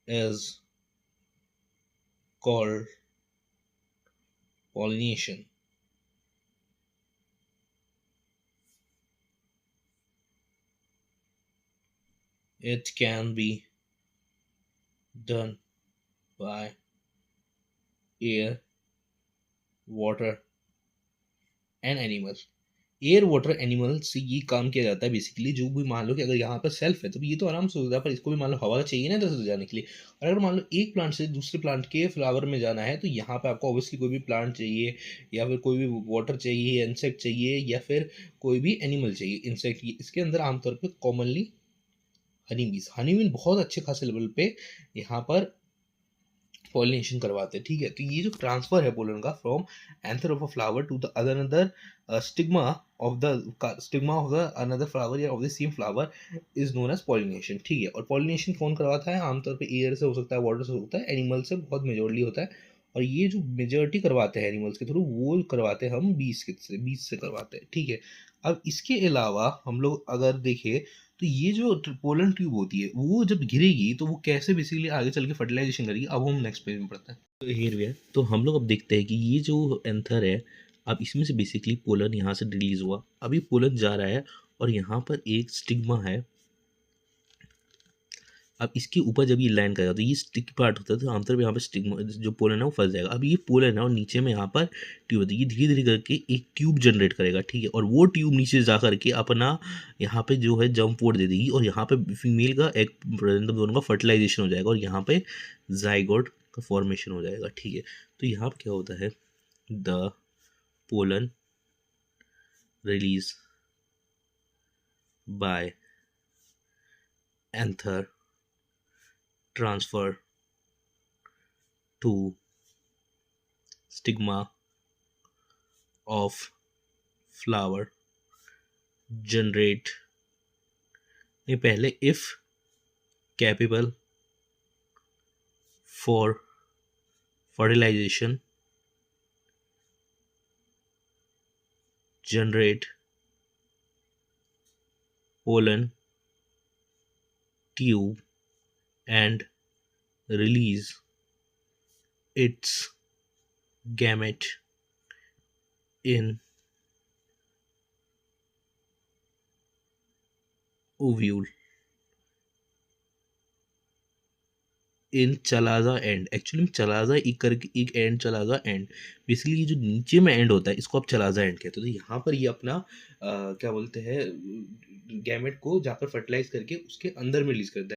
is called pollination. It can be done by air, water and animals. Air water animal से ये काम किया जाता है बेसिकली. जो भी मान लो कि अगर यहाँ पर सेल्फ है तो ये तो आराम से हो जाता है, पर इसको भी मान लो हवा चाहिए ना इधर से जाने के लिए. और अगर मान लो एक प्लांट से दूसरे प्लांट के फ्लावर में जाना है तो यहाँ पे आपको ऑब्वियसली कोई भी प्लांट चाहिए, या फिर कोई भी वाटर चाहिए, इंसेक्ट चाहिए, या फिर कोई भी एनिमल चाहिए. इंसेक्ट इसके अंदर आमतौर पर कॉमनली हनी बीज, हनी बीन बहुत अच्छे खासे लेवल पे यहाँ पर पॉलिनेशन करवाते हैं. ठीक है, तो ये जो ट्रांसफर है पोलन का from anther of a flower to the another stigma of the another flower या of the same flower is known as pollination. ठीक है, और पॉलिनेशन कौन करवाता है? आमतौर पे एयर से हो सकता है, वाटर से हो सकता है, एनिमल से बहुत मेजोरली होता है. और ये जो मेजोरिटी करवाते हैं एनिमल्स के थ्रू, वो करवाते हैं हम बीज से करवाते हैं. ठीक है, अब इसके अलावा हम लोग अगर देखें तो ये जो पोलन ट्यूब होती है वो जब गिरेगी तो वो कैसे बेसिकली आगे चल के फर्टिलाइजेशन करेगी. अब हम नेक्स्ट पेज में पढ़ते हैं. तो हियर वी आर. तो हम लोग अब देखते हैं कि ये जो एंथर है, अब इसमें से बेसिकली पोलन यहाँ से रिलीज हुआ. अभी पोलन जा रहा है और यहाँ पर एक स्टिग्मा है. अब इसके ऊपर जब ये लैंड करेगा तो ये स्टिक पार्ट होता है, तो आमतौर पर यहाँ पर स्टिग्मा जो पोलन है वो फंस जाएगा. अब ये पोलन है और नीचे में यहाँ पर ट्यूब होती है, ये धीरे धीरे करके एक ट्यूब जनरेट करेगा. ठीक है, और वो ट्यूब नीचे जा करके अपना यहाँ पे जो है जंप पोर्ट दे देगी, और यहाँ पे फीमेल का एक दोनों का फर्टिलाइजेशन हो जाएगा, और यहाँ पे जाइगोट का फॉर्मेशन हो जाएगा. ठीक है, तो यहाँ पे क्या होता है, the pollen release by anther transfer to stigma of flower generate नहीं पहले if capable for fertilization generate pollen tube and release its gamete in ovule in chalaza and. Actually में चलाजा एक करके एक एंड, चलाजा एंड. बेसिकली ये जो नीचे में एंड होता है इसको आप चलाजा एंड कहते हो. तो यहाँ पर ये अपना क्या बोलते हैं, गैमेट को जाकर फर्टिलाइज करके उसके अंदर में रिलीज करता है.